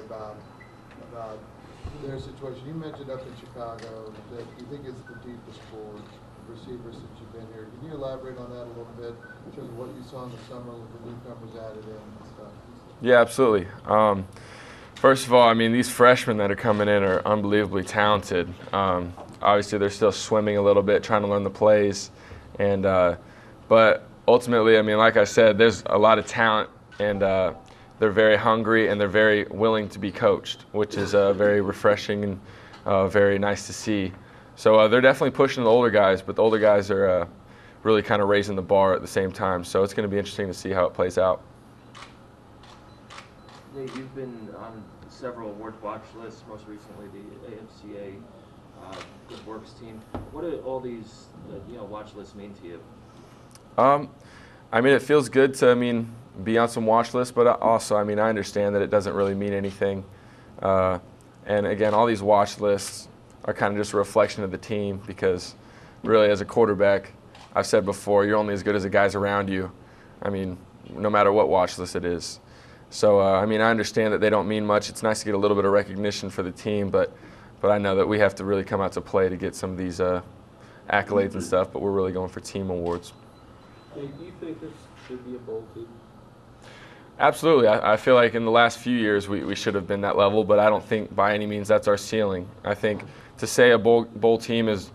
about their situation. You mentioned up in Chicago that you think it's the deepest for receivers since you've been here. Can you elaborate on that a little bit in terms of what you saw in the summer with the newcomers added in and stuff? Yeah, absolutely. First of all, I mean, these freshmen that are coming in are unbelievably talented. Obviously, they're still swimming a little bit, trying to learn the plays, and but ultimately, I mean, like I said, there's a lot of talent, and they're very hungry and they're very willing to be coached, which is very refreshing and very nice to see. So they're definitely pushing the older guys, but the older guys are really kind of raising the bar at the same time. So it's going to be interesting to see how it plays out. Nate, you've been on several award watch lists, most recently the AMCA Good Works team. What do all these watch lists mean to you? I mean, it feels good to be on some watch lists, but also, I mean, I understand that it doesn't really mean anything. And again, all these watch lists are kind of just a reflection of the team, because really, as a quarterback, I've said before, you're only as good as the guys around you. I mean, no matter what watch list it is. So, I mean, I understand that they don't mean much. It's nice to get a little bit of recognition for the team, but I know that we have to really come out to play to get some of these accolades and stuff, but we're really going for team awards. Do you think this should be a bowl team? Absolutely. I feel like in the last few years we should have been that level, but I don't think by any means that's our ceiling. I think to say a bowl team is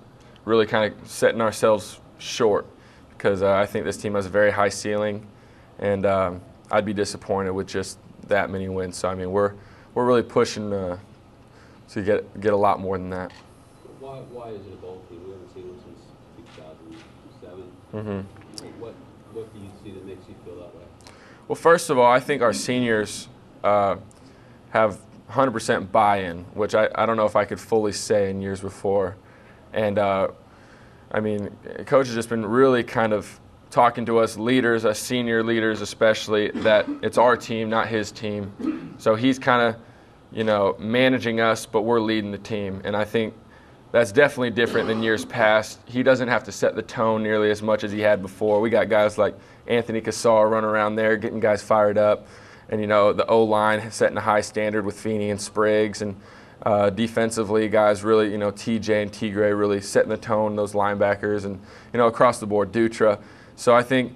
really kind of setting ourselves short, because I think this team has a very high ceiling, and I'd be disappointed with just that many wins. So I mean, we're really pushing to get a lot more than that. Why is it a bowl team? We haven't seen one since 2007. Mm-hmm. What do you see that makes you feel that way? Well, first of all, I think our seniors have 100% buy-in, which I don't know if I could fully say in years before. And I mean, Coach has just been really kind of talking to us leaders, us senior leaders especially, that it's our team, not his team. So he's kind of, managing us, but we're leading the team. And I think that's definitely different than years past. He doesn't have to set the tone nearly as much as he had before. We got guys like Anthony Cassar running around there, getting guys fired up. And, the O-line setting a high standard with Feeney and Spriggs. And defensively, guys really, TJ and Tigray really setting the tone, those linebackers. And, across the board, Dutra. So I think,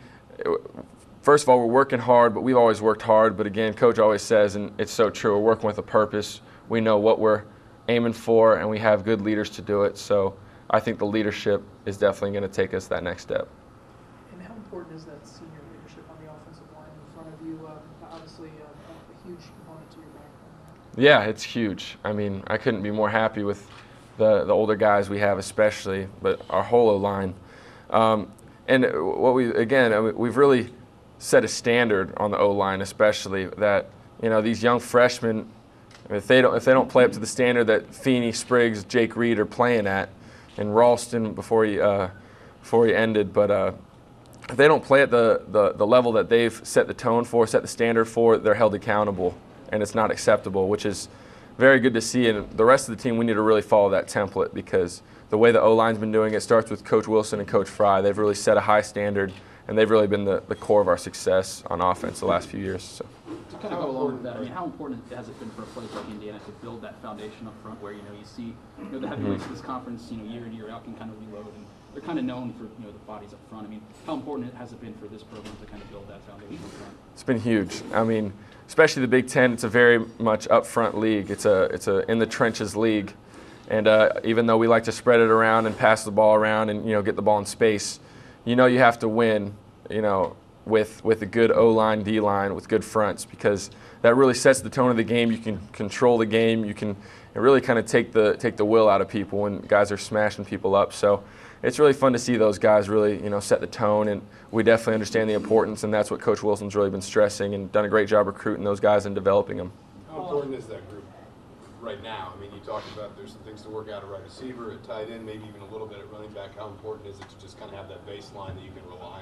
first of all, we're working hard, but we've always worked hard. But again, Coach always says, and it's so true, we're working with a purpose. We know what we're aiming for, and we have good leaders to do it. So I think the leadership is definitely going to take us that next step. And how important is that senior leadership on the offensive line in front of you? Obviously, a huge component to your background. Yeah, it's huge. I mean, I couldn't be more happy with the older guys we have, especially, but our whole O-line. And we've really set a standard on the O-line, especially that these young freshmen, if they don't play up to the standard that Feeney, Spriggs, Jake Reed are playing at, and Ralston before he ended, but if they don't play at the level that they've set the tone for, set the standard for, they're held accountable, and it's not acceptable, which is very good to see. And the rest of the team, we need to really follow that template, because the way the O-line's been doing it starts with Coach Wilson and Coach Fry. They've really set a high standard, and they've really been the core of our success on offense the last few years. So. To kind of go along with that, I mean, how important has it been for a place like Indiana to build that foundation up front, where you see the heavyweights of this conference, year in year out can kind of reload, and they're kind of known for the bodies up front. I mean, how important has it been for this program to kind of build that foundation up front? It's been huge. I mean, especially the Big Ten. It's a very much up front league. It's a in the trenches league, and even though we like to spread it around and pass the ball around and get the ball in space, you have to win. With a good O-line, D-line, with good fronts, because that really sets the tone of the game. You can control the game. You can really kind of take the will out of people when guys are smashing people up. So it's really fun to see those guys really set the tone, and we definitely understand the importance, and that's what Coach Wilson's really been stressing and done a great job recruiting those guys and developing them. How important is that group right now? I mean, you talked about there's some things to work out at right receiver, at tight end, maybe even a little bit at running back. How important is it to just kind of have that baseline that you can rely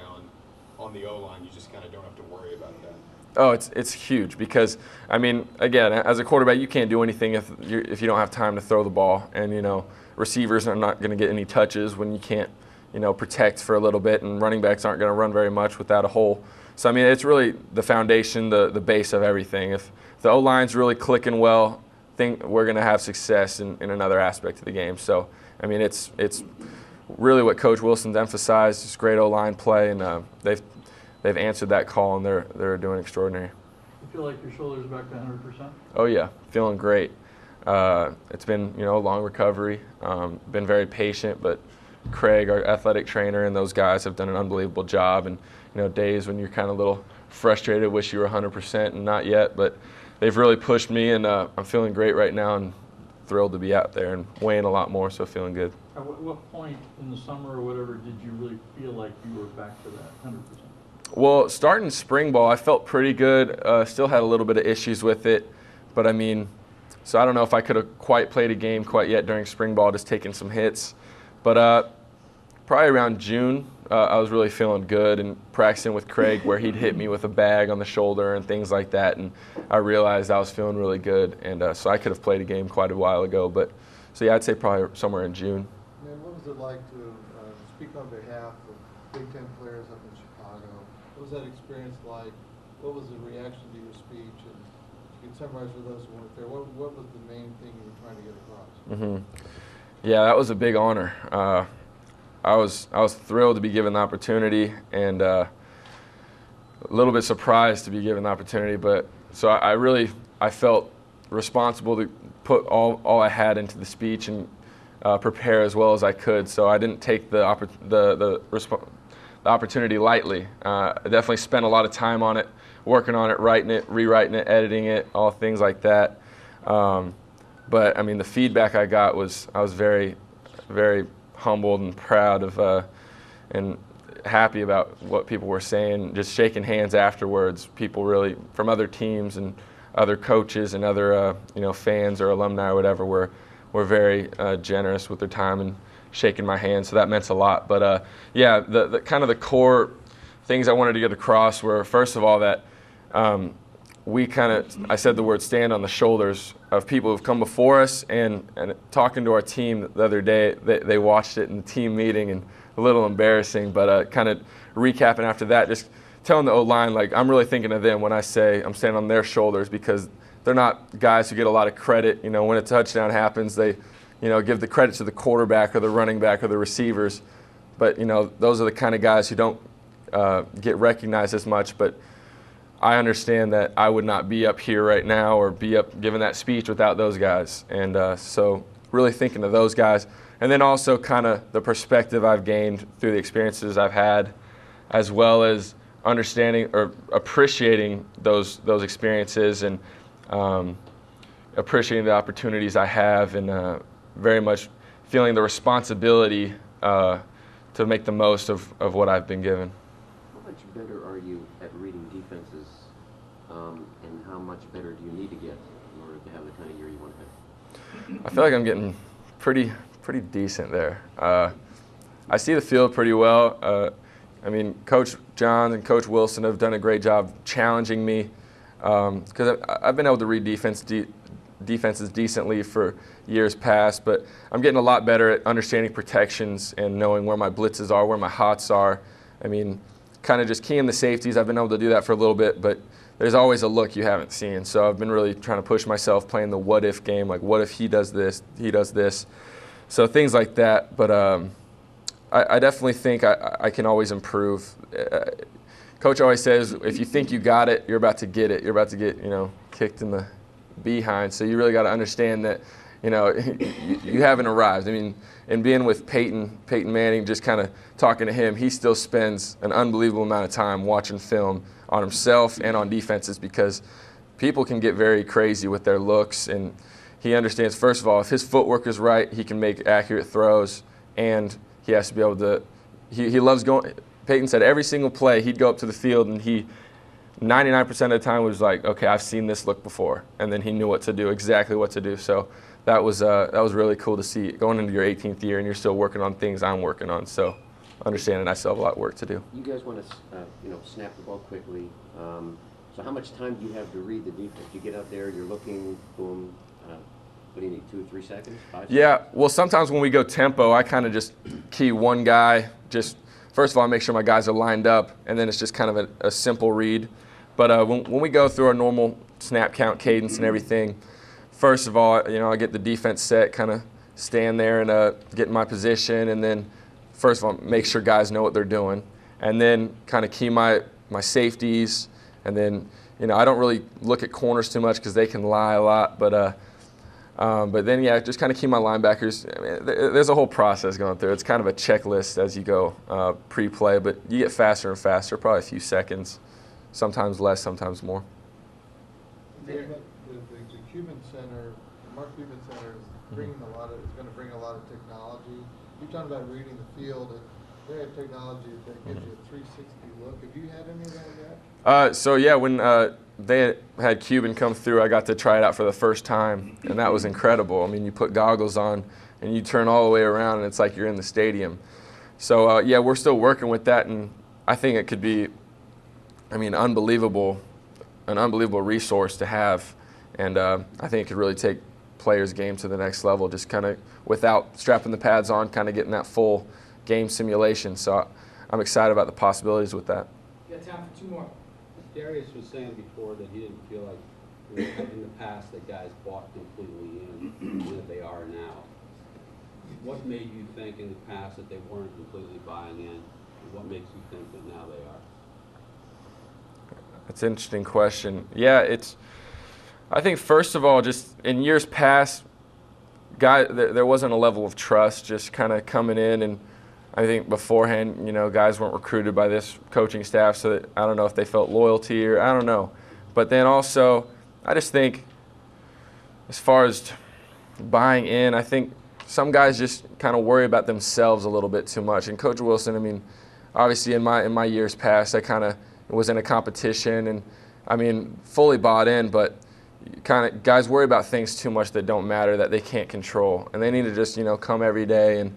on the O-line? You just kind of don't have to worry about that. Oh, it's huge, because, I mean, again, as a quarterback, you can't do anything if you don't have time to throw the ball. And, receivers are not going to get any touches when you can't, protect for a little bit, and running backs aren't going to run very much without a hole. So, I mean, it's really the foundation, the base of everything. If the O-line's really clicking well, think we're going to have success in another aspect of the game. So, I mean, it's really what Coach Wilson's emphasized, just great O-line play, and they've answered that call, and they're doing extraordinary. You feel like your shoulder's back to 100%? Oh yeah, feeling great. It's been a long recovery. Been very patient, but Craig, our athletic trainer, and those guys have done an unbelievable job. And days when you're kind of a little frustrated, wish you were 100%, and not yet, but they've really pushed me, and I'm feeling great right now, and thrilled to be out there and weighing a lot more, so feeling good. At what point in the summer or whatever did you really feel like you were back to that 100%? Well, starting spring ball, I felt pretty good. Still had a little bit of issues with it, but I mean, so I don't know if I could have quite played a game quite yet during spring ball, just taking some hits. But probably around June, I was really feeling good and practicing with Craig where he'd hit me with a bag on the shoulder and things like that, and I realized I was feeling really good, and so I could have played a game quite a while ago. But so yeah, I'd say probably somewhere in June. Man, what was it like to speak on behalf of Big Ten players up in Chicago? What was that experience like? What was the reaction to your speech? And if you could summarize for those who weren't there, what was the main thing you were trying to get across? Mm-hmm. Yeah, that was a big honor. I was thrilled to be given the opportunity, and a little bit surprised to be given the opportunity. But so I felt responsible to put all I had into the speech and prepare as well as I could. So I didn't take the opportunity lightly. I definitely spent a lot of time on it, working on it, writing it, rewriting it, editing it, all things like that. But I mean, the feedback I got I was very, very humbled and proud of, and happy about what people were saying. Just shaking hands afterwards, people really from other teams and other coaches and other fans or alumni or whatever were very generous with their time and shaking my hand. So that meant a lot. But yeah, the kind of the core things I wanted to get across were, first of all, that I said the word stand on the shoulders of people who've come before us, and talking to our team the other day, they watched it in the team meeting, and a little embarrassing, but kind of recapping after that, just telling the O-line, like, I'm really thinking of them when I say I'm standing on their shoulders, because they're not guys who get a lot of credit. When a touchdown happens, they give the credit to the quarterback or the running back or the receivers, but those are the kind of guys who don't get recognized as much. But I understand that I would not be up here right now or be up giving that speech without those guys. And so really thinking of those guys. And then also kind of the perspective I've gained through the experiences I've had, as well as understanding or appreciating those experiences, and appreciating the opportunities I have, and very much feeling the responsibility to make the most of what I've been given. How much better are you at reading defenses, and how much better do you need to get in order to have the kind of year you want to have? I feel like I'm getting pretty decent there. I see the field pretty well. I mean, Coach Johns and Coach Wilson have done a great job challenging me, because I've been able to read defenses decently for years past, but I'm getting a lot better at understanding protections and knowing where my blitzes are, where my hots are. I mean, kind of just keying the safeties. I've been able to do that for a little bit, but there's always a look you haven't seen. So I've been really trying to push myself, playing the what-if game, like what if he does this, he does this. So things like that. But I definitely think I can always improve. Coach always says, if you think you got it, you're about to get it. You're about to get, kicked in the behind. So you really got to understand that, you haven't arrived. I mean, and being with Peyton Manning, just kind of talking to him, he still spends an unbelievable amount of time watching film on himself and on defenses, because people can get very crazy with their looks, and he understands, first of all, if his footwork is right, he can make accurate throws, and he has to be able to, he loves going. Peyton said every single play he'd go up to the field, and he 99% of the time was like, okay, I've seen this look before, and then he knew what to do, exactly what to do. So that was really cool to see, going into your 18th year and you're still working on things I'm working on. So understanding I still have a lot of work to do. You guys want to snap the ball quickly. So how much time do you have to read the defense? You get out there, you're looking, boom. What do you need, 2 or 3 seconds, 5 seconds? Yeah, well, sometimes when we go tempo, I kind of just key one guy. Just first of all, I make sure my guys are lined up, and then it's just kind of a simple read. But when we go through our normal snap count, cadence, and everything. First of all, you know, I get the defense set, kind of stand there and get in my position, and then first of all, make sure guys know what they're doing, and then kind of key my safeties, and then, you know, I don't really look at corners too much because they can lie a lot, but then, yeah, just kind of key my linebackers. I mean, there's a whole process going through. It's kind of a checklist as you go pre-play, but you get faster and faster, probably a few seconds, sometimes less, sometimes more. The Cuban Center, the Mark Cuban Center is bringing is going to bring a lot of technology. You're talking about reading the field, and they have technology that gives you a 360 look. Have you had any of that yet? So yeah, when they had Cuban come through, I got to try it out for the first time, and that was incredible. I mean, you put goggles on, and you turn all the way around, and it's like you're in the stadium. So yeah, we're still working with that, and I think it could be, I mean, an unbelievable resource to have, and I think it could really take players' game to the next level, just kind of without strapping the pads on, kind of getting that full game simulation. So I'm excited about the possibilities with that. You got time for 2 more. Darius was saying before that he didn't feel like in the past that guys bought completely in that they are now. What made you think in the past that they weren't completely buying in, and what makes you think that now they are? That's an interesting question. Yeah, I think first of all, just in years past, there wasn't a level of trust just kind of coming in, and I think beforehand, you know, guys weren't recruited by this coaching staff, so that, I don't know if they felt loyalty or I don't know. But then also, I just think as far as buying in, I think some guys just kind of worry about themselves a little bit too much. And Coach Wilson, I mean, obviously in my years past, I kind of was in a competition and, I mean, fully bought in, but kind of guys worry about things too much that don't matter, that they can't control. And they need to just, you know, come every day and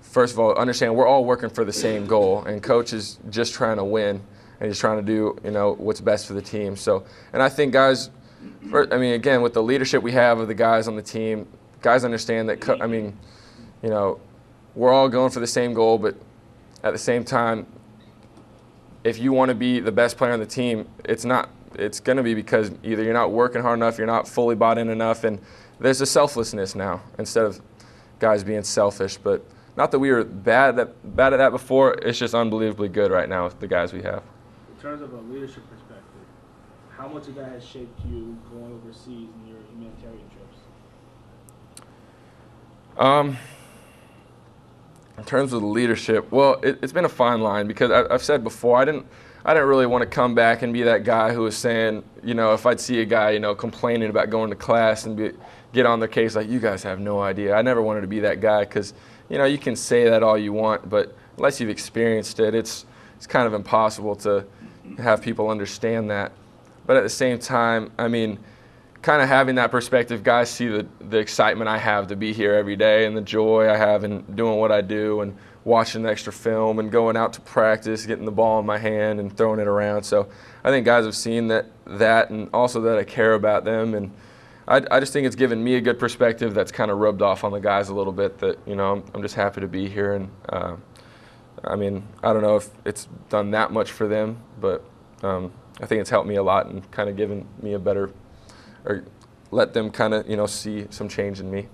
first of all, understand we're all working for the same goal, and Coach is just trying to win, and he's trying to do, you know, what's best for the team. So, and I think guys, I mean, again, with the leadership we have of the guys on the team, guys understand that, I mean, you know, we're all going for the same goal, but at the same time, if you want to be the best player on the team, it's going to be because either you're not working hard enough, you're not fully bought in enough, and there's a selflessness now instead of guys being selfish. But not that we were bad at that before. It's just unbelievably good right now with the guys we have. In terms of a leadership perspective, how much of that has shaped you going overseas in your humanitarian trips? In terms of the leadership, well, it's been a fine line because I've said before I didn't really want to come back and be that guy who was saying, you know, if I'd see a guy, you know, complaining about going to class and get on their case like, you guys have no idea. I never wanted to be that guy because, you know, you can say that all you want, but unless you've experienced it, it's kind of impossible to have people understand that. But at the same time, I mean, kind of having that perspective, guys see the excitement I have to be here every day and the joy I have in doing what I do and watching the extra film and going out to practice, getting the ball in my hand and throwing it around. So I think guys have seen that and also that I care about them, and I just think it's given me a good perspective that's kind of rubbed off on the guys a little bit that, you know, I'm just happy to be here. And, I mean, I don't know if it's done that much for them, but I think it's helped me a lot and kind of given me a better, or let them kind of, you know, see some change in me.